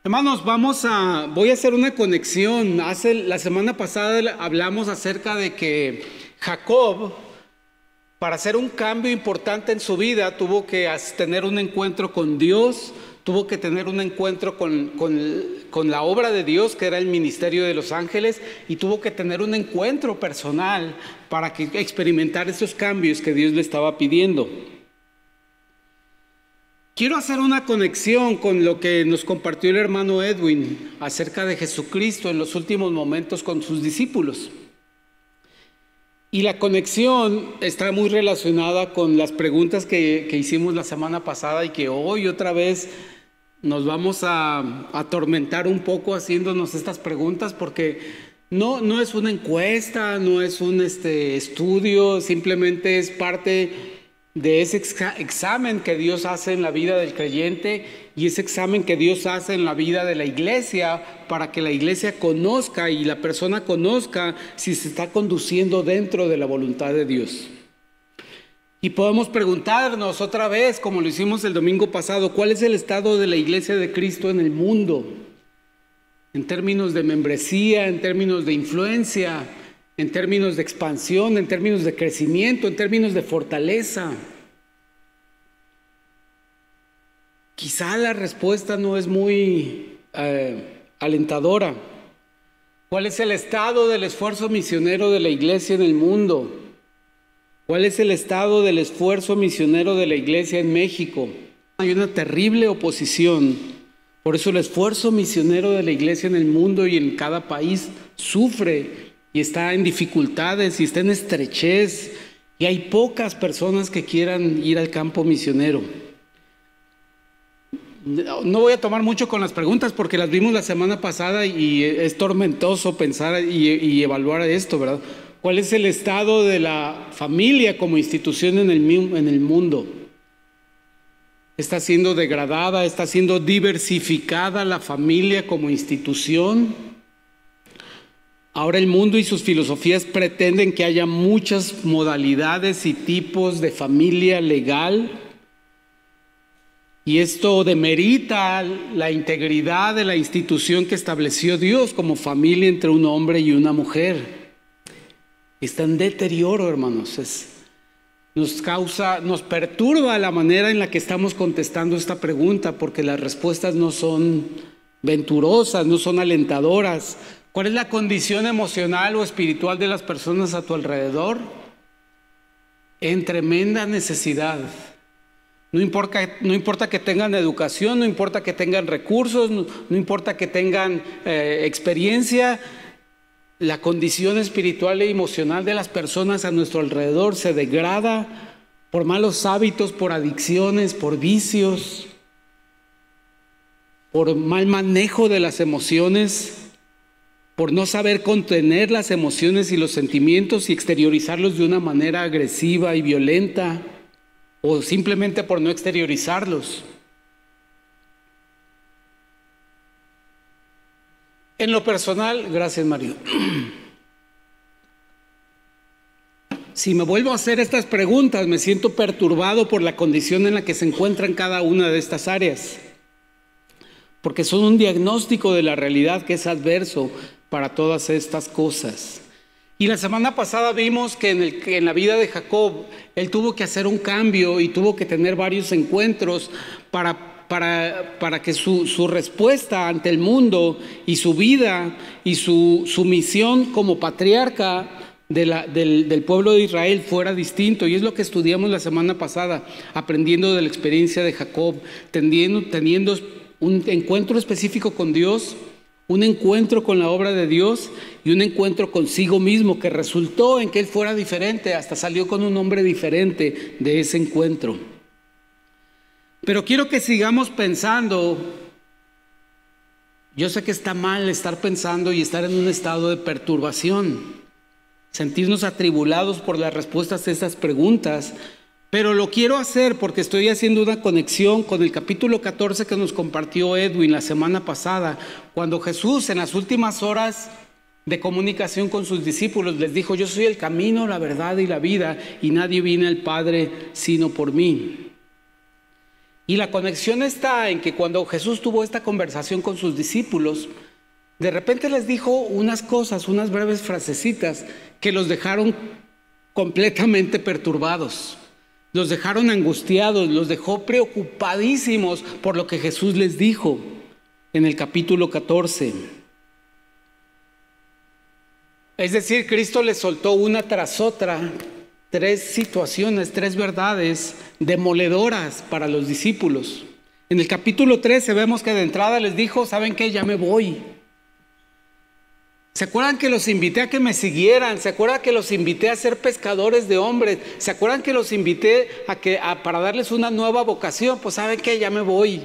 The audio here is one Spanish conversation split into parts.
Hermanos, voy a hacer una conexión. La semana pasada hablamos acerca de que Jacob, para hacer un cambio importante en su vida, tuvo que tener un encuentro con Dios, tuvo que tener un encuentro con la obra de Dios, que era el ministerio de los ángeles, y tuvo que tener un encuentro personal para experimentar esos cambios que Dios le estaba pidiendo. Quiero hacer una conexión con lo que nos compartió el hermano Edwin acerca de Jesucristo en los últimos momentos con sus discípulos. Y la conexión está muy relacionada con las preguntas que hicimos la semana pasada y que hoy otra vez nos vamos a atormentar un poco haciéndonos estas preguntas, porque no es una encuesta, no es un estudio, simplemente es parte de ese examen que Dios hace en la vida del creyente y ese examen que Dios hace en la vida de la iglesia, para que la iglesia conozca y la persona conozca si se está conduciendo dentro de la voluntad de Dios. Y podemos preguntarnos otra vez, como lo hicimos el domingo pasado, ¿cuál es el estado de la iglesia de Cristo en el mundo? En términos de membresía, en términos de influencia, en términos de expansión, en términos de crecimiento, en términos de fortaleza. Quizá la respuesta no es muy alentadora. ¿Cuál es el estado del esfuerzo misionero de la iglesia en el mundo? ¿Cuál es el estado del esfuerzo misionero de la iglesia en México? Hay una terrible oposición. Por eso el esfuerzo misionero de la iglesia en el mundo y en cada país sufre y está en dificultades y está en estrechez, y hay pocas personas que quieran ir al campo misionero. No voy a tomar mucho con las preguntas porque las vimos la semana pasada y es tormentoso pensar y evaluar esto, ¿verdad? ¿Cuál es el estado de la familia como institución en el mundo? ¿Está siendo degradada? ¿Está siendo diversificada la familia como institución? Ahora el mundo y sus filosofías pretenden que haya muchas modalidades y tipos de familia legal, y esto demerita la integridad de la institución que estableció Dios como familia entre un hombre y una mujer. Está en deterioro, hermanos. Nos perturba la manera en la que estamos contestando esta pregunta, porque las respuestas no son venturosas, no son alentadoras. ¿Cuál es la condición emocional o espiritual de las personas a tu alrededor? En tremenda necesidad. No importa que tengan educación, no importa que tengan recursos, no importa que tengan experiencia, la condición espiritual e emocional de las personas a nuestro alrededor se degrada por malos hábitos, por adicciones, por vicios, por mal manejo de las emociones, por no saber contener las emociones y los sentimientos y exteriorizarlos de una manera agresiva y violenta, o simplemente por no exteriorizarlos. En lo personal, gracias Mario, si me vuelvo a hacer estas preguntas, me siento perturbado por la condición en la que se encuentra en cada una de estas áreas, porque son un diagnóstico de la realidad que es adverso para todas estas cosas. Y la semana pasada vimos que en la vida de Jacob, él tuvo que hacer un cambio y tuvo que tener varios encuentros para que su respuesta ante el mundo y su vida y su misión como patriarca del pueblo de Israel fuera distinto. Y es lo que estudiamos la semana pasada, aprendiendo de la experiencia de Jacob, teniendo un encuentro específico con Dios, un encuentro con la obra de Dios y un encuentro consigo mismo que resultó en que él fuera diferente, hasta salió con un nombre diferente de ese encuentro. Pero quiero que sigamos pensando. Yo sé que está mal estar pensando y estar en un estado de perturbación, sentirnos atribulados por las respuestas a estas preguntas, pero lo quiero hacer porque estoy haciendo una conexión con el capítulo 14 que nos compartió Edwin la semana pasada, cuando Jesús en las últimas horas de comunicación con sus discípulos les dijo: yo soy el camino, la verdad y la vida, y nadie viene al Padre sino por mí. Y la conexión está en que cuando Jesús tuvo esta conversación con sus discípulos, de repente les dijo unas cosas, unas breves frasecitas que los dejaron completamente perturbados, los dejaron angustiados, los dejó preocupadísimos por lo que Jesús les dijo en el capítulo 14. Es decir, Cristo les soltó una tras otra 3 situaciones, 3 verdades demoledoras para los discípulos. En el capítulo 13 vemos que de entrada les dijo, ¿saben qué? Ya me voy. ¿Se acuerdan que los invité a que me siguieran? ¿Se acuerdan que los invité a ser pescadores de hombres? ¿Se acuerdan que los invité para darles una nueva vocación? Pues ¿saben qué? Ya me voy.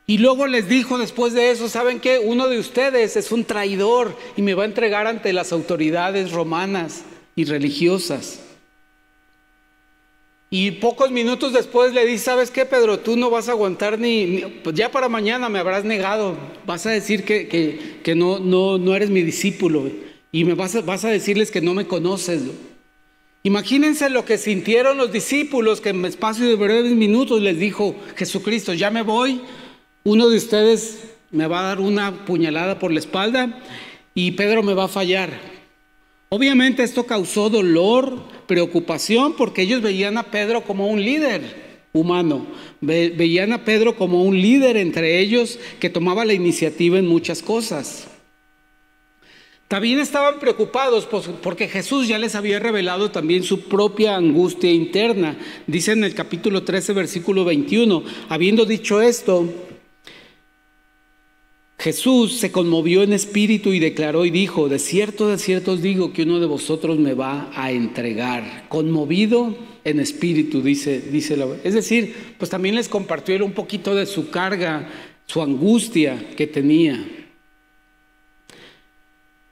Y luego les dijo después de eso, ¿saben qué? Uno de ustedes es un traidor y me va a entregar ante las autoridades romanas y religiosas. Y pocos minutos después le dice, ¿sabes qué, Pedro? Tú no vas a aguantar pues ya para mañana me habrás negado. Vas a decir que no eres mi discípulo y vas a decirles que no me conoces. Imagínense lo que sintieron los discípulos, que en espacio de breves minutos les dijo Jesucristo, ya me voy. Uno de ustedes me va a dar una puñalada por la espalda y Pedro me va a fallar. Obviamente esto causó dolor, preocupación, porque ellos veían a Pedro como un líder humano. Veían a Pedro como un líder entre ellos que tomaba la iniciativa en muchas cosas. También estaban preocupados porque Jesús ya les había revelado también su propia angustia interna. Dice en el capítulo 13, versículo 21, habiendo dicho esto, Jesús se conmovió en espíritu y declaró y dijo, de cierto os digo que uno de vosotros me va a entregar. Conmovido en espíritu, dice es decir, pues también les compartió él un poquito de su carga, su angustia que tenía.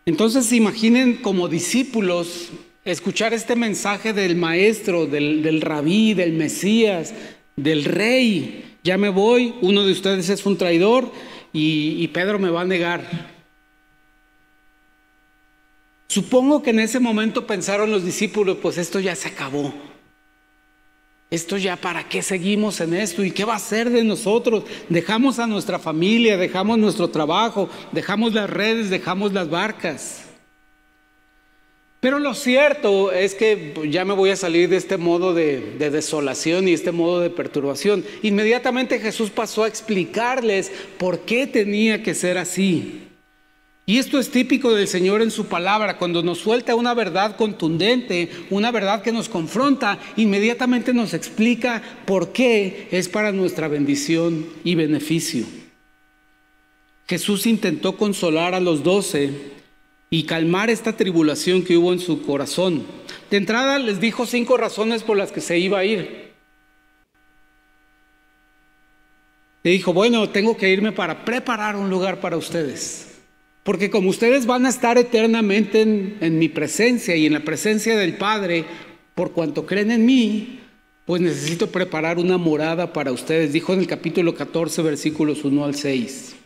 Entonces imaginen como discípulos escuchar este mensaje del maestro, del rabí, del Mesías, del rey. Ya me voy, uno de ustedes es un traidor y Pedro me va a negar. Supongo que en ese momento pensaron los discípulos, pues esto ya se acabó. Esto ya, ¿para qué seguimos en esto? ¿Y qué va a ser de nosotros? Dejamos a nuestra familia, dejamos nuestro trabajo, dejamos las redes, dejamos las barcas. Pero lo cierto es que ya me voy a salir de este modo de desolación y este modo de perturbación. Inmediatamente Jesús pasó a explicarles por qué tenía que ser así. Y esto es típico del Señor en su palabra. Cuando nos suelta una verdad contundente, una verdad que nos confronta, inmediatamente nos explica por qué es para nuestra bendición y beneficio. Jesús intentó consolar a los 12 y calmar esta tribulación que hubo en su corazón. De entrada les dijo 5 razones por las que se iba a ir. Le dijo, bueno, tengo que irme para preparar un lugar para ustedes. Porque como ustedes van a estar eternamente en mi presencia y en la presencia del Padre, por cuanto creen en mí, pues necesito preparar una morada para ustedes. Dijo en el capítulo 14, versículos 1 al 6.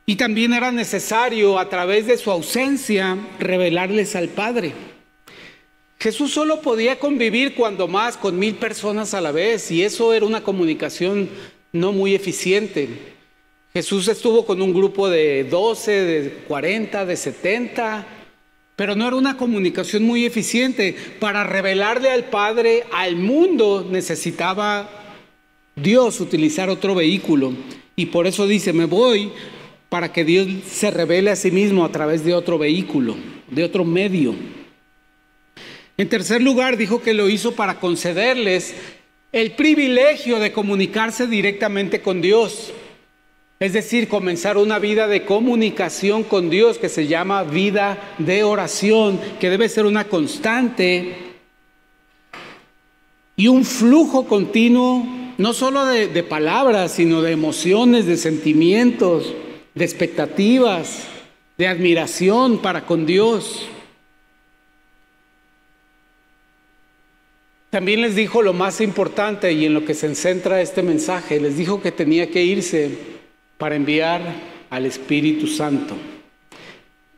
Y también era necesario, a través de su ausencia, revelarles al Padre. Jesús solo podía convivir cuando más con 1000 personas a la vez, y eso era una comunicación no muy eficiente. Jesús estuvo con un grupo de 12, de 40, de 70, pero no era una comunicación muy eficiente. Para revelarle al Padre, al mundo, necesitaba Dios utilizar otro vehículo. Y por eso dice, me voy para que Dios se revele a sí mismo a través de otro vehículo, de otro medio. En tercer lugar, dijo que lo hizo para concederles el privilegio de comunicarse directamente con Dios. Es decir, comenzar una vida de comunicación con Dios que se llama vida de oración, que debe ser una constante y un flujo continuo, no solo de palabras, sino de emociones, de sentimientos, de expectativas, de admiración para con Dios. También les dijo lo más importante y en lo que se centra este mensaje, les dijo que tenía que irse para enviar al Espíritu Santo.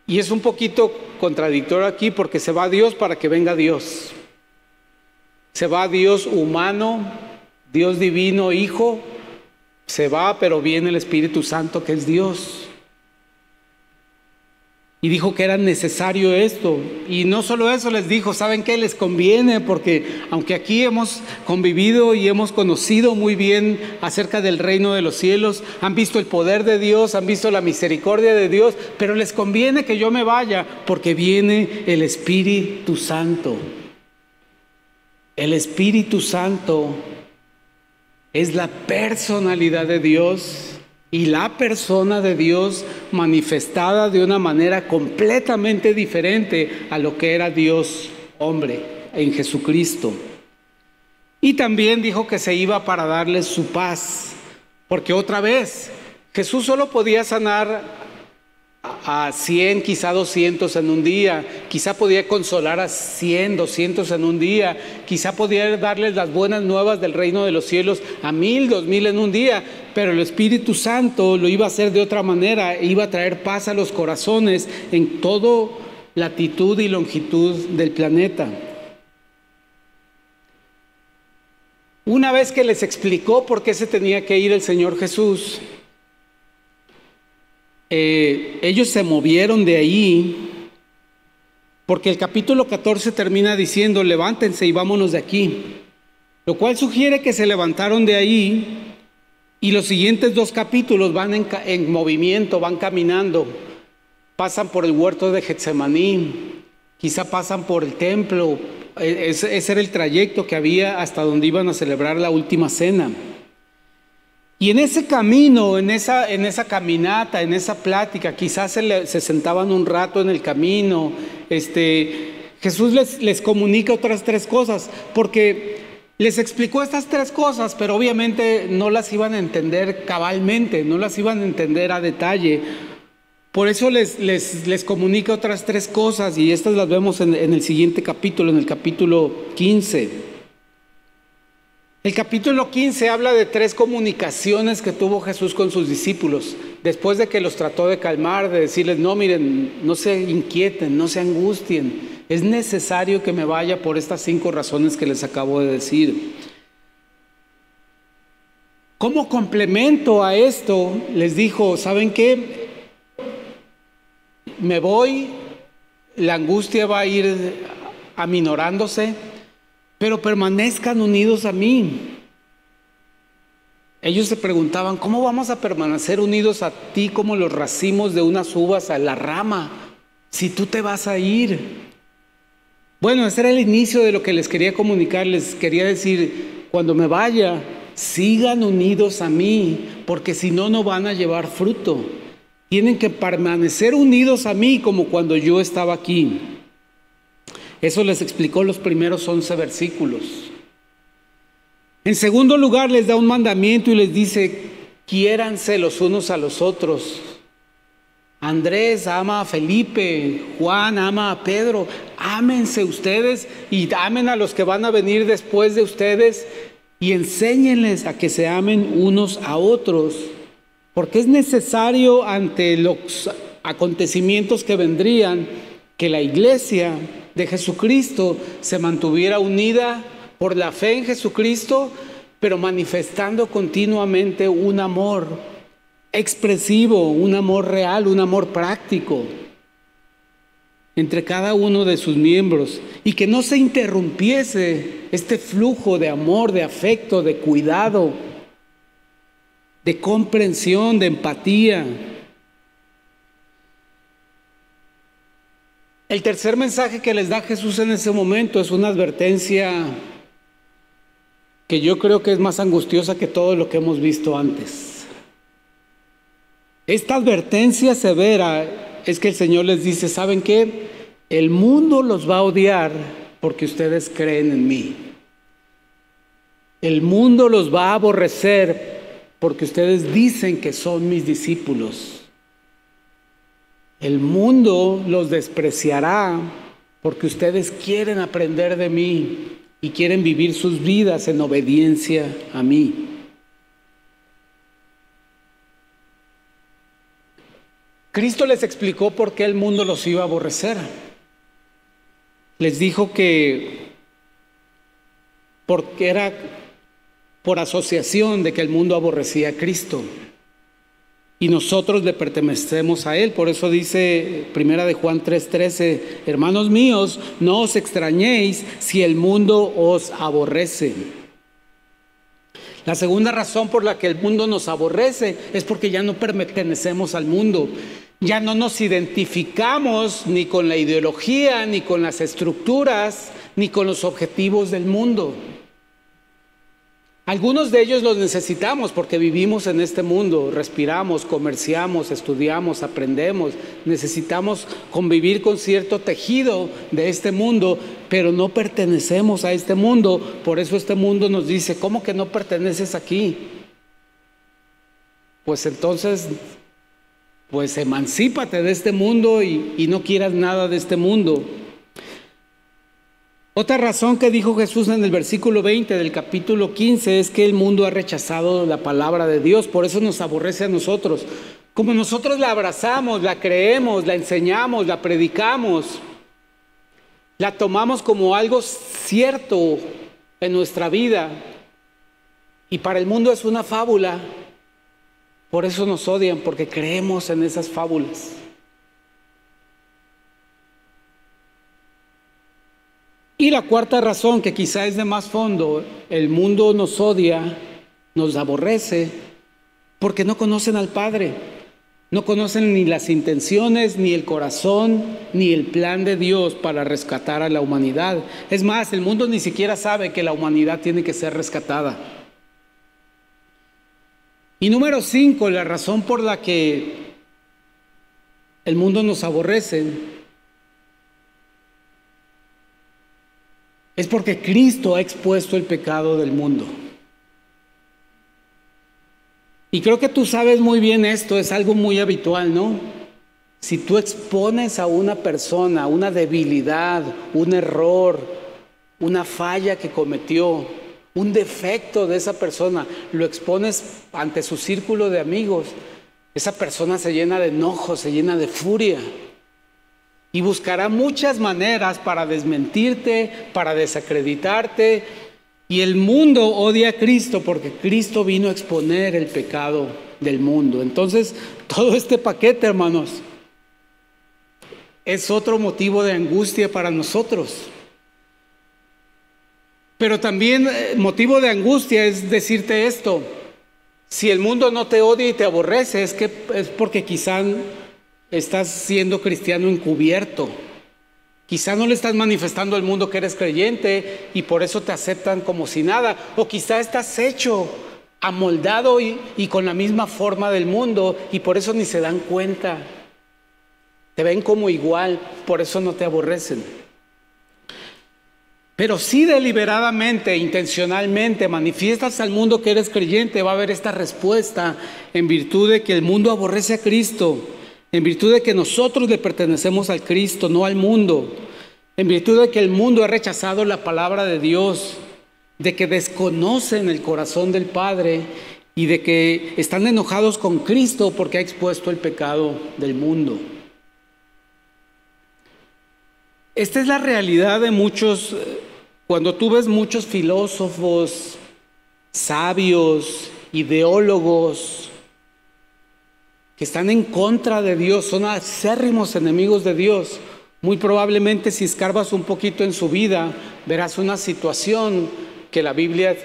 Y es un poquito contradictorio aquí porque se va Dios para que venga Dios. Se va Dios humano Dios divino, Hijo, se va, pero viene el Espíritu Santo, que es Dios. Y dijo que era necesario esto. Y no solo eso, les dijo, ¿saben qué? Les conviene, porque aunque aquí hemos convivido y hemos conocido muy bien acerca del reino de los cielos, han visto el poder de Dios, han visto la misericordia de Dios, pero les conviene que yo me vaya, porque viene el Espíritu Santo. El Espíritu Santo es la personalidad de Dios y la persona de Dios manifestada de una manera completamente diferente a lo que era Dios hombre en Jesucristo. Y también dijo que se iba para darles su paz, porque otra vez Jesús solo podía sanar a 100, quizá 200 en un día, quizá podía consolar a 100, 200 en un día, quizá podía darles las buenas nuevas del reino de los cielos a 1000, 2000 en un día, pero el Espíritu Santo lo iba a hacer de otra manera, iba a traer paz a los corazones en toda latitud y longitud del planeta. Una vez que les explicó por qué se tenía que ir el Señor Jesús, ellos se movieron de ahí, porque el capítulo 14 termina diciendo, levántense y vámonos de aquí, lo cual sugiere que se levantaron de ahí, y los siguientes 2 capítulos van en movimiento, van caminando, pasan por el huerto de Getsemaní, quizá pasan por el templo. Ese era el trayecto que había hasta donde iban a celebrar la última cena. Y en ese camino, en esa caminata, en esa plática, quizás se sentaban un rato en el camino. Jesús les comunica otras 3 cosas, porque les explicó estas 3 cosas, pero obviamente no las iban a entender cabalmente, no las iban a entender a detalle. Por eso les comunica otras 3 cosas, y estas las vemos en el siguiente capítulo, en el capítulo 15. El capítulo 15 habla de 3 comunicaciones que tuvo Jesús con sus discípulos, después de que los trató de calmar, de decirles, no, miren, no se inquieten, no se angustien, es necesario que me vaya por estas 5 razones que les acabo de decir. Como complemento a esto, les dijo, ¿saben qué? Me voy, la angustia va a ir aminorándose, pero permanezcan unidos a mí. Ellos se preguntaban, ¿cómo vamos a permanecer unidos a ti como los racimos de unas uvas a la rama, si tú te vas a ir? Bueno, ese era el inicio de lo que les quería comunicar. Les quería decir, cuando me vaya, sigan unidos a mí, porque si no, no van a llevar fruto. Tienen que permanecer unidos a mí como cuando yo estaba aquí. Eso les explicó los primeros 11 versículos. En segundo lugar, les da un mandamiento y les dice, quiéranse los unos a los otros. Andrés ama a Felipe, Juan ama a Pedro, ámense ustedes y amen a los que van a venir después de ustedes y enséñenles a que se amen unos a otros, porque es necesario ante los acontecimientos que vendrían que la iglesia de Jesucristo se mantuviera unida por la fe en Jesucristo, pero manifestando continuamente un amor expresivo, un amor real, un amor práctico entre cada uno de sus miembros, y que no se interrumpiese este flujo de amor, de afecto, de cuidado, de comprensión, de empatía. El tercer mensaje que les da Jesús en ese momento es una advertencia que yo creo que es más angustiosa que todo lo que hemos visto antes. Esta advertencia severa es que el Señor les dice, ¿saben qué? El mundo los va a odiar porque ustedes creen en mí. El mundo los va a aborrecer porque ustedes dicen que son mis discípulos. El mundo los despreciará porque ustedes quieren aprender de mí y quieren vivir sus vidas en obediencia a mí. Cristo les explicó por qué el mundo los iba a aborrecer. Les dijo que porque era por asociación de que el mundo aborrecía a Cristo. Y nosotros le pertenecemos a Él. Por eso dice 1 Juan 3:13, hermanos míos, no os extrañéis si el mundo os aborrece. La segunda razón por la que el mundo nos aborrece es porque ya no pertenecemos al mundo. Ya no nos identificamos ni con la ideología, ni con las estructuras, ni con los objetivos del mundo. Algunos de ellos los necesitamos porque vivimos en este mundo, respiramos, comerciamos, estudiamos, aprendemos. Necesitamos convivir con cierto tejido de este mundo, pero no pertenecemos a este mundo. Por eso este mundo nos dice, ¿cómo que no perteneces aquí? Pues entonces, pues emancípate de este mundo y no quieras nada de este mundo. Otra razón que dijo Jesús en el versículo 20 del capítulo 15 es que el mundo ha rechazado la palabra de Dios, por eso nos aborrece a nosotros. Como nosotros la abrazamos, la creemos, la enseñamos, la predicamos, la tomamos como algo cierto en nuestra vida y para el mundo es una fábula, por eso nos odian, porque creemos en esas fábulas. Y la cuarta razón, que quizá es de más fondo, el mundo nos odia, nos aborrece, porque no conocen al Padre. No conocen ni las intenciones, ni el corazón, ni el plan de Dios para rescatar a la humanidad. Es más, el mundo ni siquiera sabe que la humanidad tiene que ser rescatada. Y número 5, la razón por la que el mundo nos aborrece es porque Cristo ha expuesto el pecado del mundo. Y creo que tú sabes muy bien esto, es algo muy habitual, ¿no? Si tú expones a una persona una debilidad, un error, una falla que cometió, un defecto de esa persona, lo expones ante su círculo de amigos, esa persona se llena de enojo, se llena de furia. Y buscará muchas maneras para desmentirte, para desacreditarte. Y el mundo odia a Cristo porque Cristo vino a exponer el pecado del mundo. Entonces, todo este paquete, hermanos, es otro motivo de angustia para nosotros. Pero también motivo de angustia es decirte esto. Si el mundo no te odia y te aborrece, es porque quizá estás siendo cristiano encubierto. Quizá no le estás manifestando al mundo que eres creyente y por eso te aceptan como si nada. O quizá estás hecho, amoldado y con la misma forma del mundo y por eso ni se dan cuenta. Te ven como igual, por eso no te aborrecen. Pero si deliberadamente, intencionalmente manifiestas al mundo que eres creyente, va a haber esta respuesta en virtud de que el mundo aborrece a Cristo. En virtud de que nosotros le pertenecemos al Cristo, no al mundo. En virtud de que el mundo ha rechazado la palabra de Dios, de que desconocen el corazón del Padre y de que están enojados con Cristo porque ha expuesto el pecado del mundo. Esta es la realidad de muchos, cuando tú ves muchos filósofos, sabios, ideólogos, que están en contra de Dios, son acérrimos enemigos de Dios. Muy probablemente si escarbas un poquito en su vida, verás una situación que la Biblia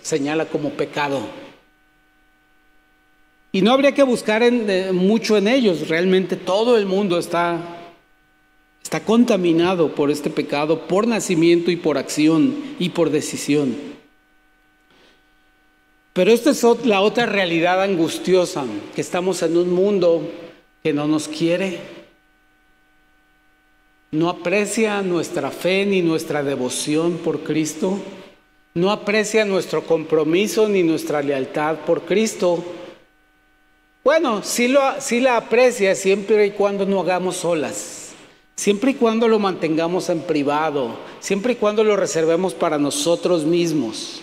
señala como pecado. Y no habría que buscar mucho en ellos, realmente todo el mundo está contaminado por este pecado, por nacimiento y por acción y por decisión. Pero esta es la otra realidad angustiosa, que estamos en un mundo que no nos quiere, no aprecia nuestra fe ni nuestra devoción por Cristo, no aprecia nuestro compromiso ni nuestra lealtad por Cristo. Bueno, sí la aprecia siempre y cuando no hagamos olas, siempre y cuando lo mantengamos en privado, siempre y cuando lo reservemos para nosotros mismos.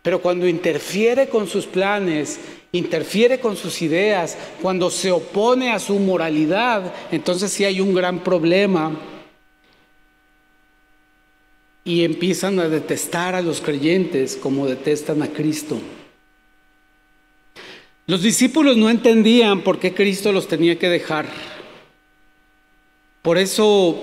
Pero cuando interfiere con sus planes, interfiere con sus ideas, cuando se opone a su moralidad, entonces sí hay un gran problema. y empiezan a detestar a los creyentes como detestan a Cristo. Los discípulos no entendían por qué Cristo los tenía que dejar. Por eso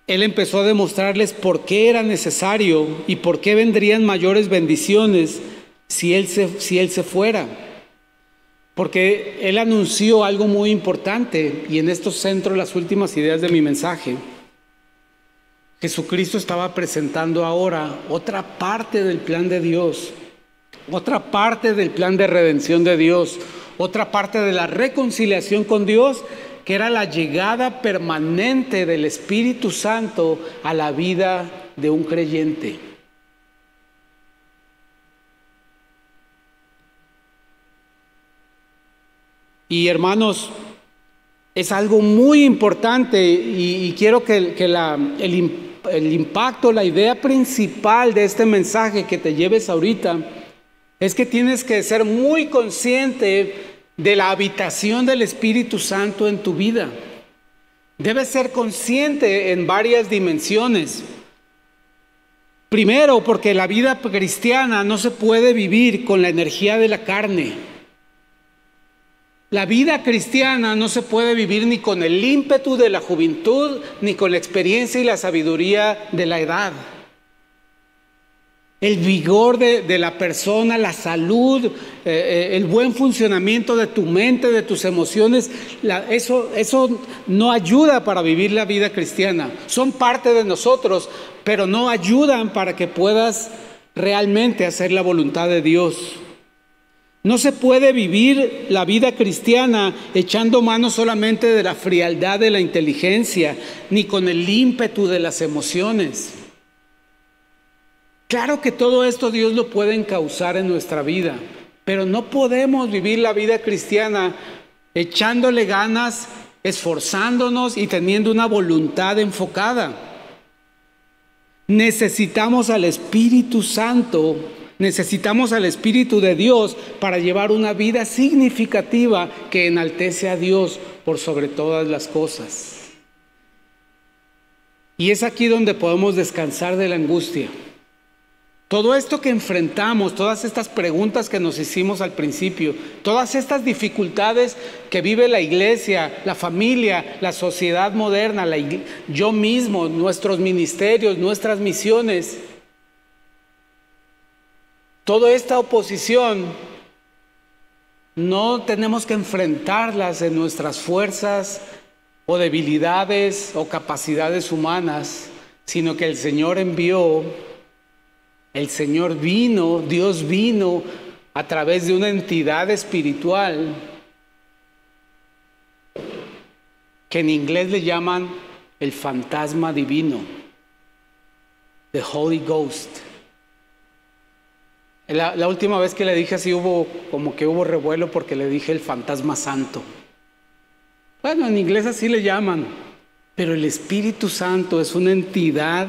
Él empezó a demostrarles por qué era necesario y por qué vendrían mayores bendiciones si Él se fuera. Porque Él anunció algo muy importante, y en esto centro las últimas ideas de mi mensaje. Jesucristo estaba presentando ahora otra parte del plan de Dios, otra parte del plan de redención de Dios, otra parte de la reconciliación con Dios, que era la llegada permanente del Espíritu Santo a la vida de un creyente. Y hermanos, es algo muy importante y quiero que el impacto, la idea principal de este mensaje que te lleves ahorita es que tienes que ser muy consciente de la habitación del Espíritu Santo en tu vida. Debes ser consciente en varias dimensiones. Primero, porque la vida cristiana no se puede vivir con la energía de la carne. La vida cristiana no se puede vivir ni con el ímpetu de la juventud, ni con la experiencia y la sabiduría de la edad. El vigor de la persona, la salud, el buen funcionamiento de tu mente, de tus emociones, eso no ayuda para vivir la vida cristiana. Son parte de nosotros, pero no ayudan para que puedas realmente hacer la voluntad de Dios. No se puede vivir la vida cristiana echando mano solamente de la frialdad de la inteligencia, ni con el ímpetu de las emociones. Claro que todo esto Dios lo puede encauzar en nuestra vida, pero no podemos vivir la vida cristiana echándole ganas, esforzándonos y teniendo una voluntad enfocada. Necesitamos al Espíritu Santo. Necesitamos al Espíritu de Dios para llevar una vida significativa que enaltece a Dios por sobre todas las cosas. Y es aquí donde podemos descansar de la angustia. Todo esto que enfrentamos, todas estas preguntas que nos hicimos al principio, todas estas dificultades que vive la iglesia, la familia, la sociedad moderna, yo mismo, nuestros ministerios, nuestras misiones, toda esta oposición no tenemos que enfrentarlas en nuestras fuerzas o debilidades o capacidades humanas, sino que el Señor envió, el Señor vino, Dios vino a través de una entidad espiritual que en inglés le llaman el fantasma divino, the Holy Ghost. La última vez que le dije así hubo revuelo porque le dije el fantasma santo. Bueno, en inglés así le llaman, pero el Espíritu Santo es una entidad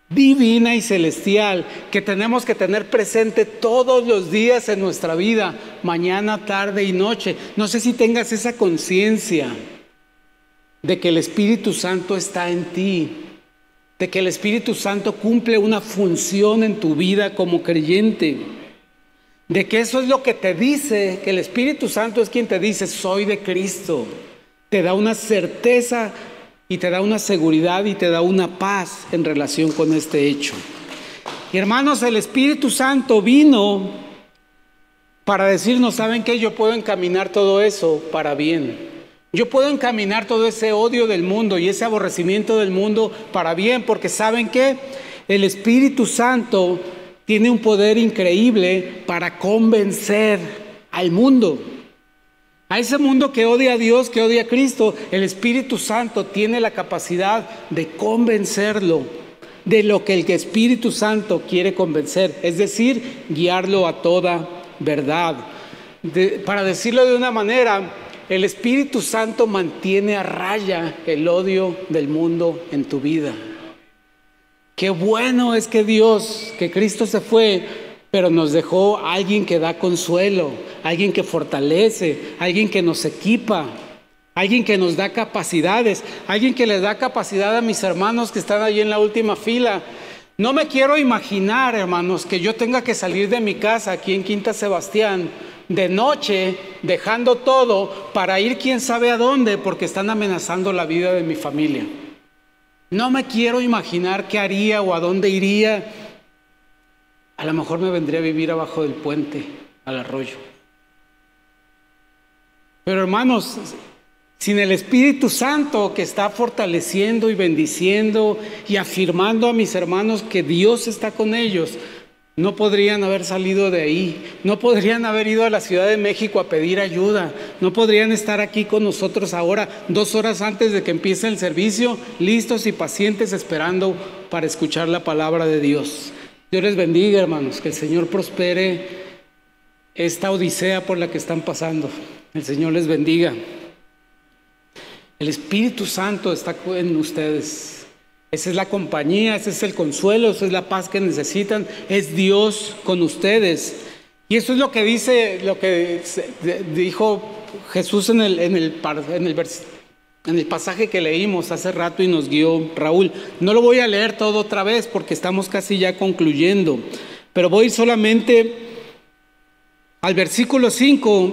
divina y celestial que tenemos que tener presente todos los días en nuestra vida, mañana, tarde y noche. No sé si tengas esa conciencia de que el Espíritu Santo está en ti, de que el Espíritu Santo cumple una función en tu vida como creyente, de que eso es lo que te dice, que el Espíritu Santo es quien te dice, soy de Cristo. Te da una certeza y te da una seguridad y te da una paz en relación con este hecho. Y hermanos, el Espíritu Santo vino para decirnos, ¿saben qué? Yo puedo encaminar todo eso para bien. Yo puedo encaminar todo ese odio del mundo y ese aborrecimiento del mundo para bien, porque ¿saben qué? El Espíritu Santo tiene un poder increíble para convencer al mundo. A ese mundo que odia a Dios, que odia a Cristo, el Espíritu Santo tiene la capacidad de convencerlo de lo que el Espíritu Santo quiere convencer, es decir, guiarlo a toda verdad. Para decirlo de una manera, el Espíritu Santo mantiene a raya el odio del mundo en tu vida. Qué bueno es que Dios, que Cristo se fue, pero nos dejó alguien que da consuelo, alguien que fortalece, alguien que nos equipa. alguien que nos da capacidades, alguien que les da capacidad a mis hermanos que están ahí en la última fila. No me quiero imaginar, hermanos, que yo tenga que salir de mi casa aquí en Quinta Sebastián de noche, dejando todo para ir quién sabe a dónde, porque están amenazando la vida de mi familia. No me quiero imaginar qué haría o a dónde iría. A lo mejor me vendría a vivir abajo del puente, al arroyo. Pero hermanos, sin el Espíritu Santo que está fortaleciendo y bendiciendo y afirmando a mis hermanos que Dios está con ellos, no podrían haber salido de ahí, no podrían haber ido a la Ciudad de México a pedir ayuda, no podrían estar aquí con nosotros ahora, 2 horas antes de que empiece el servicio, listos y pacientes esperando para escuchar la palabra de Dios. Dios les bendiga, hermanos, que el Señor prospere esta odisea por la que están pasando. El Señor les bendiga. El Espíritu Santo está en ustedes. Esa es la compañía, ese es el consuelo, esa es la paz que necesitan. Es Dios con ustedes. Y eso es lo que dijo Jesús en el pasaje que leímos hace rato y nos guió Raúl. No lo voy a leer todo otra vez porque estamos casi ya concluyendo. Pero voy solamente al versículo 5.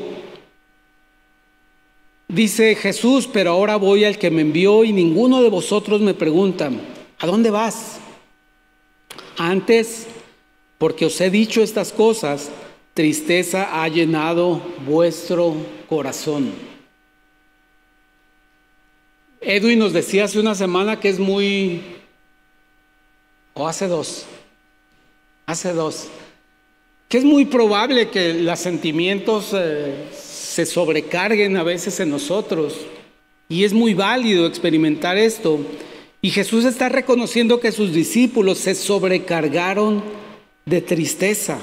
Dice Jesús: pero ahora voy al que me envió y ninguno de vosotros me pregunta, ¿a dónde vas? Antes, porque os he dicho estas cosas, tristeza ha llenado vuestro corazón. Edwin nos decía hace una semana que es hace dos, que es muy probable que los sentimientos se sobrecarguen a veces en nosotros, y es muy válido experimentar esto. Y Jesús está reconociendo que sus discípulos se sobrecargaron de tristeza.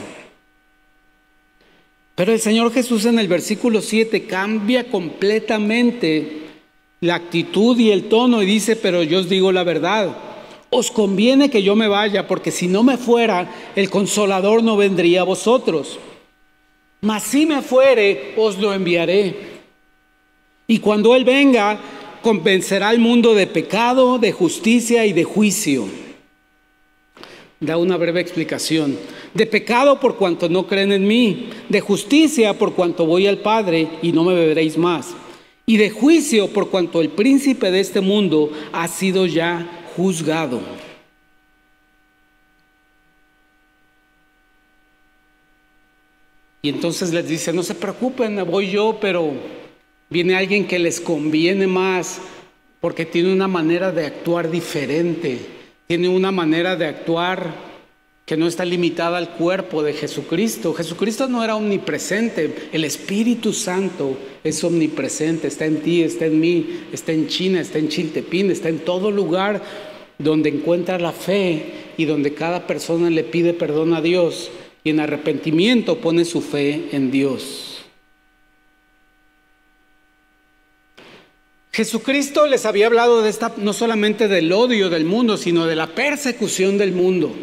Pero el Señor Jesús en el versículo 7 cambia completamente la actitud y el tono y dice: pero yo os digo la verdad, os conviene que yo me vaya, porque si no me fuera, el Consolador no vendría a vosotros. Mas si me fuere, os lo enviaré. Y cuando Él venga, convencerá al mundo de pecado, de justicia y de juicio. Da una breve explicación. De pecado por cuanto no creen en mí, de justicia por cuanto voy al Padre y no me veréis más, y de juicio por cuanto el príncipe de este mundo ha sido ya juzgado. Y entonces les dice: no se preocupen, me voy yo, pero viene alguien que les conviene más, porque tiene una manera de actuar diferente, tiene una manera de actuar que no está limitada al cuerpo de Jesucristo. Jesucristo no era omnipresente, el Espíritu Santo es omnipresente, está en ti, está en mí, está en China, está en Chiltepín, está en todo lugar donde encuentra la fe y donde cada persona le pide perdón a Dios y en arrepentimiento pone su fe en Dios. Jesucristo les había hablado de no solamente del odio del mundo, sino de la persecución del mundo.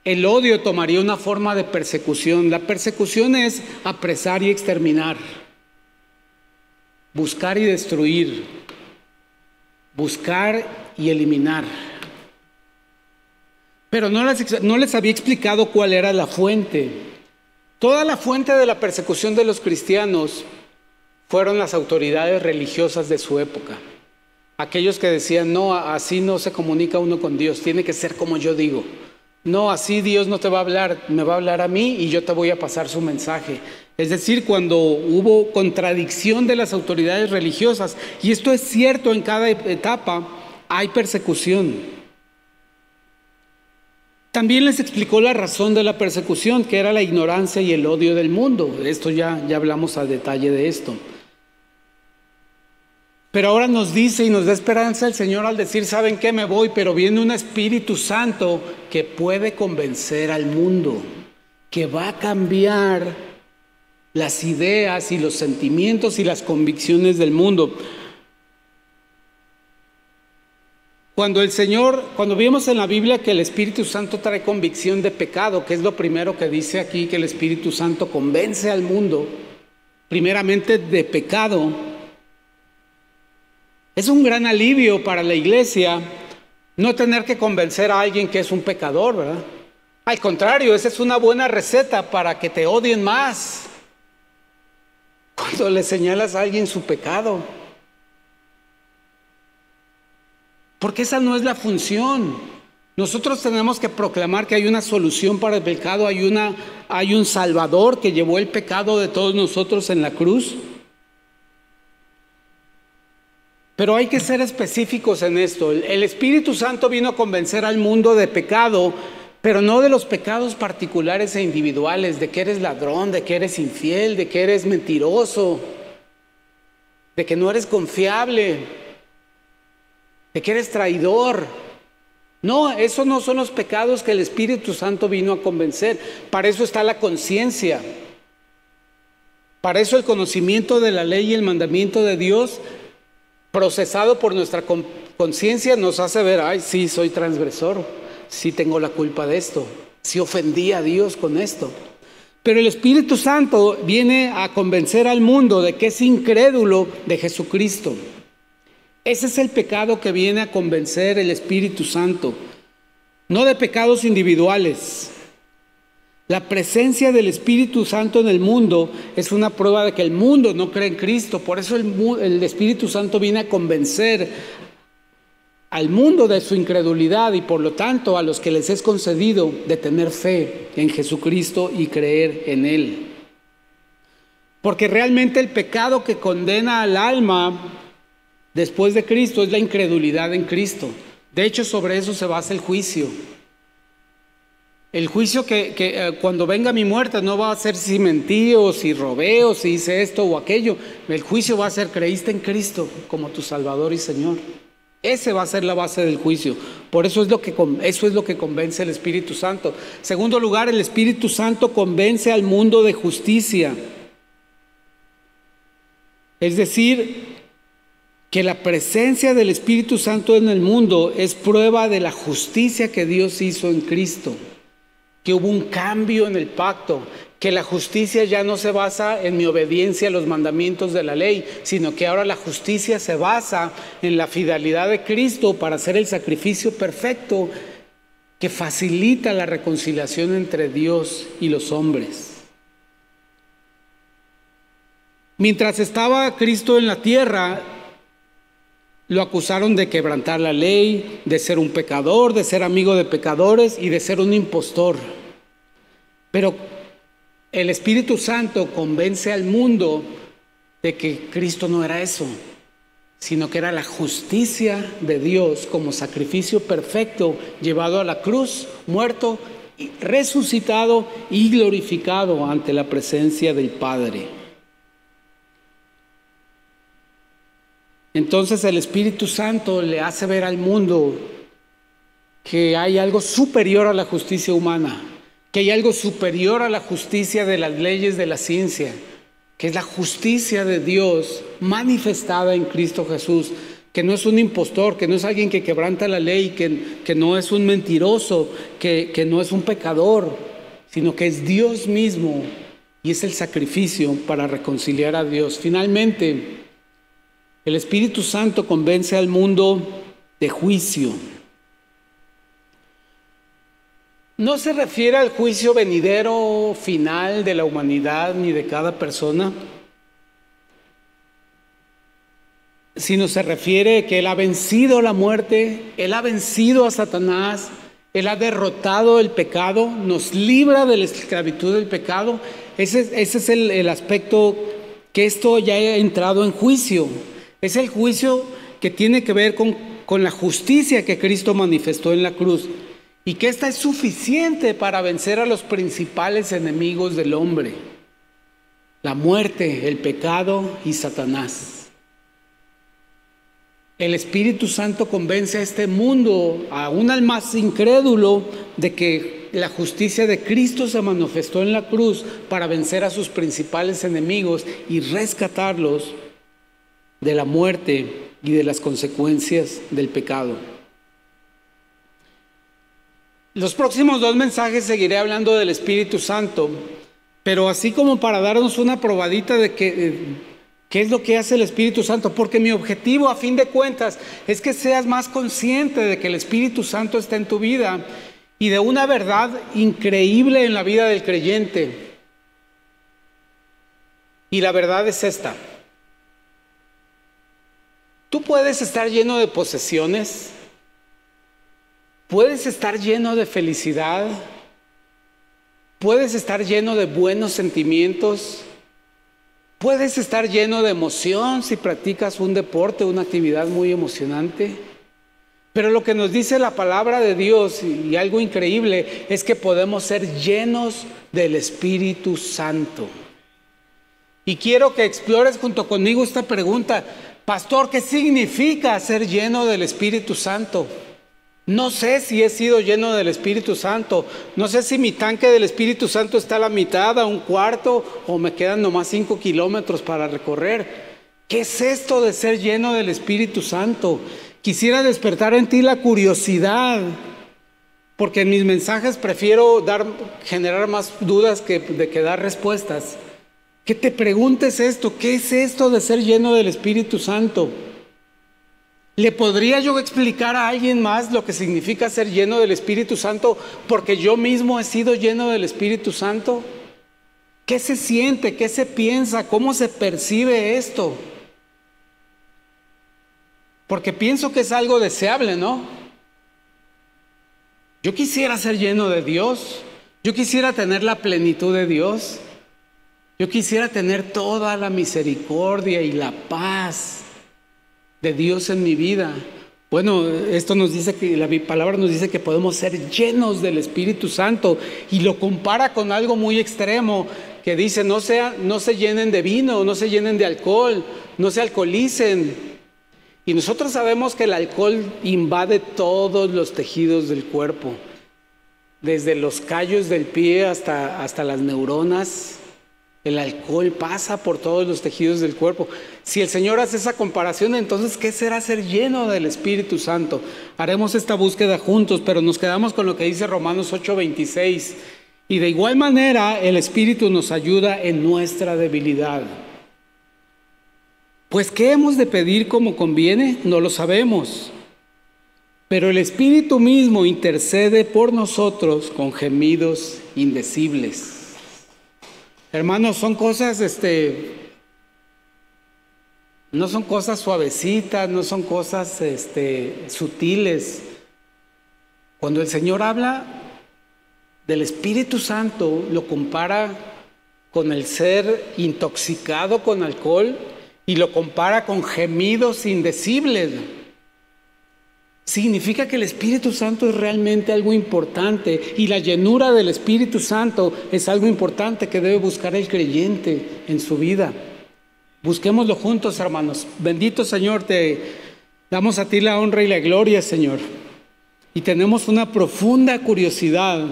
El odio tomaría una forma de persecución. La persecución es apresar y exterminar, buscar y destruir, buscar y eliminar. Pero no les había explicado cuál era la fuente. Toda la fuente de la persecución de los cristianos fueron las autoridades religiosas de su época. Aquellos que decían: no, así no se comunica uno con Dios, tiene que ser como yo digo. No, así Dios no te va a hablar, me va a hablar a mí y yo te voy a pasar su mensaje. Es decir, cuando hubo contradicción de las autoridades religiosas, y esto es cierto en cada etapa, hay persecución. También les explicó la razón de la persecución, que era la ignorancia y el odio del mundo. Esto ya hablamos a detalle de esto. Pero ahora nos dice y nos da esperanza el Señor al decir: ¿saben qué? Me voy, pero viene un Espíritu Santo que puede convencer al mundo, que va a cambiar las ideas y los sentimientos y las convicciones del mundo. Cuando vimos en la Biblia que el Espíritu Santo trae convicción de pecado, que es lo primero que dice aquí, que el Espíritu Santo convence al mundo, primeramente de pecado, Es un gran alivio para la iglesia no tener que convencer a alguien que es un pecador, ¿verdad? Al contrario, esa es una buena receta para que te odien más cuando le señalas a alguien su pecado. Porque esa no es la función. Nosotros tenemos que proclamar que hay una solución para el pecado, hay un Salvador que llevó el pecado de todos nosotros en la cruz. Pero hay que ser específicos en esto. El Espíritu Santo vino a convencer al mundo de pecado, pero no de los pecados particulares e individuales, de que eres ladrón, de que eres infiel, de que eres mentiroso, de que no eres confiable, de que eres traidor. No, esos no son los pecados que el Espíritu Santo vino a convencer. Para eso está la conciencia. Para eso el conocimiento de la ley y el mandamiento de Dios, procesado por nuestra conciencia, nos hace ver, ay, sí, soy transgresor, sí tengo la culpa de esto, sí ofendí a Dios con esto. Pero el Espíritu Santo viene a convencer al mundo de que es incrédulo de Jesucristo. Ese es el pecado que viene a convencer el Espíritu Santo, no de pecados individuales. La presencia del Espíritu Santo en el mundo es una prueba de que el mundo no cree en Cristo. Por eso el Espíritu Santo viene a convencer al mundo de su incredulidad y por lo tanto a los que les es concedido de tener fe en Jesucristo y creer en Él. Porque realmente el pecado que condena al alma después de Cristo es la incredulidad en Cristo. De hecho, sobre eso se basa el juicio. El juicio que cuando venga mi muerte no va a ser si mentí o si robé o si hice esto o aquello. El juicio va a ser, creíste en Cristo como tu Salvador y Señor. Ese va a ser la base del juicio. Por eso es lo que convence el Espíritu Santo. Segundo lugar, el Espíritu Santo convence al mundo de justicia. Es decir, que la presencia del Espíritu Santo en el mundo es prueba de la justicia que Dios hizo en Cristo. Que hubo un cambio en el pacto, que la justicia ya no se basa en mi obediencia a los mandamientos de la ley, sino que ahora la justicia se basa en la fidelidad de Cristo para hacer el sacrificio perfecto que facilita la reconciliación entre Dios y los hombres. Mientras estaba Cristo en la tierra, lo acusaron de quebrantar la ley, de ser un pecador, de ser amigo de pecadores y de ser un impostor. Pero el Espíritu Santo convence al mundo de que Cristo no era eso, sino que era la justicia de Dios como sacrificio perfecto, llevado a la cruz, muerto, resucitado y glorificado ante la presencia del Padre. Entonces el Espíritu Santo le hace ver al mundo que hay algo superior a la justicia humana, que hay algo superior a la justicia de las leyes de la ciencia, que es la justicia de Dios manifestada en Cristo Jesús, que no es un impostor, que no es alguien que quebranta la ley, que no es un mentiroso, que no es un pecador, sino que es Dios mismo y es el sacrificio para reconciliar a Dios. Finalmente, el Espíritu Santo convence al mundo de juicio. No se refiere al juicio venidero final de la humanidad ni de cada persona, sino se refiere que Él ha vencido la muerte, Él ha vencido a Satanás, Él ha derrotado el pecado, nos libra de la esclavitud del pecado. Ese es el aspecto que esto ya ha entrado en juicio. Es el juicio que tiene que ver con la justicia que Cristo manifestó en la cruz y que esta es suficiente para vencer a los principales enemigos del hombre: la muerte, el pecado y Satanás. El Espíritu Santo convence a este mundo, aún al más incrédulo, de que la justicia de Cristo se manifestó en la cruz para vencer a sus principales enemigos y rescatarlos de la muerte y de las consecuencias del pecado. Los próximos 2 mensajes seguiré hablando del Espíritu Santo, pero así como para darnos una probadita de que ¿Qué es lo que hace el Espíritu Santo? Porque mi objetivo, a fin de cuentas, es que seas más consciente de que el Espíritu Santo está en tu vida y de una verdad increíble en la vida del creyente. Y la verdad es esta: tú puedes estar lleno de posesiones, puedes estar lleno de felicidad, puedes estar lleno de buenos sentimientos, puedes estar lleno de emoción si practicas un deporte, una actividad muy emocionante. Pero lo que nos dice la palabra de Dios, y algo increíble, es que podemos ser llenos del Espíritu Santo. Y quiero que explores junto conmigo esta pregunta: pastor, ¿qué significa ser lleno del Espíritu Santo? No sé si he sido lleno del Espíritu Santo. No sé si mi tanque del Espíritu Santo está a la mitad, a un cuarto, o me quedan nomás 5 kilómetros para recorrer. ¿Qué es esto de ser lleno del Espíritu Santo? Quisiera despertar en ti la curiosidad, porque en mis mensajes prefiero generar más dudas que dar respuestas. Que te preguntes esto: ¿qué es esto de ser lleno del Espíritu Santo? ¿Le podría yo explicar a alguien más lo que significa ser lleno del Espíritu Santo porque yo mismo he sido lleno del Espíritu Santo? ¿Qué se siente? ¿Qué se piensa? ¿Cómo se percibe esto? Porque pienso que es algo deseable, ¿no? Yo quisiera ser lleno de Dios. Yo quisiera tener la plenitud de Dios. Yo quisiera tener toda la misericordia y la paz de Dios en mi vida. Bueno, esto nos dice que la palabra nos dice que podemos ser llenos del Espíritu Santo, y lo compara con algo muy extremo que dice: no se llenen de vino, no se llenen de alcohol, no se alcoholicen. Y nosotros sabemos que el alcohol invade todos los tejidos del cuerpo, desde los callos del pie hasta las neuronas. El alcohol pasa por todos los tejidos del cuerpo. Si el Señor hace esa comparación, entonces, ¿qué será ser lleno del Espíritu Santo? Haremos esta búsqueda juntos, pero nos quedamos con lo que dice Romanos 8:26. Y de igual manera, el Espíritu nos ayuda en nuestra debilidad. Pues, ¿qué hemos de pedir como conviene? No lo sabemos. Pero el Espíritu mismo intercede por nosotros con gemidos indecibles. Hermanos, son cosas, no son cosas suavecitas, no son cosas sutiles. Cuando el Señor habla del Espíritu Santo, lo compara con el ser intoxicado con alcohol y lo compara con gemidos indecibles. Significa que el Espíritu Santo es realmente algo importante, y la llenura del Espíritu Santo es algo importante que debe buscar el creyente en su vida. Busquémoslo juntos, hermanos. Bendito Señor, te damos a ti la honra y la gloria, Señor. Y tenemos una profunda curiosidad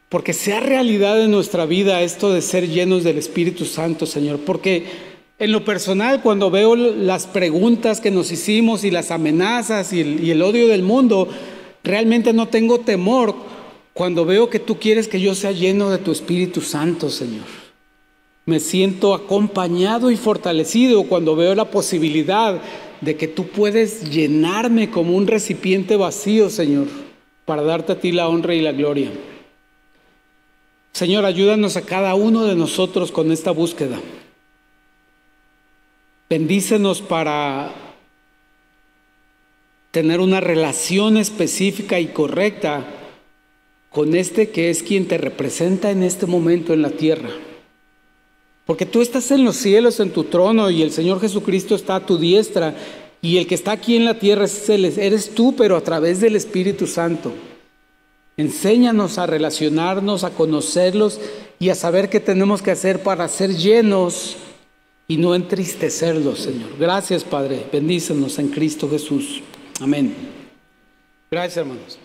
porque sea realidad en nuestra vida esto de ser llenos del Espíritu Santo, Señor. Porque en lo personal, cuando veo las preguntas que nos hicimos y las amenazas y el odio del mundo, realmente no tengo temor cuando veo que tú quieres que yo sea lleno de tu Espíritu Santo, Señor. Me siento acompañado y fortalecido cuando veo la posibilidad de que tú puedes llenarme como un recipiente vacío, Señor, para darte a ti la honra y la gloria. Señor, ayúdanos a cada uno de nosotros con esta búsqueda. Bendícenos para tener una relación específica y correcta con que es quien te representa en este momento en la tierra. Porque tú estás en los cielos en tu trono, y el Señor Jesucristo está a tu diestra, y el que está aquí en la tierra eres tú, pero a través del Espíritu Santo. Enséñanos a relacionarnos, a conocerlos y a saber qué tenemos que hacer para ser llenos y no entristecerlos, Señor. Gracias, Padre. Bendícenos en Cristo Jesús. Amén. Gracias, hermanos.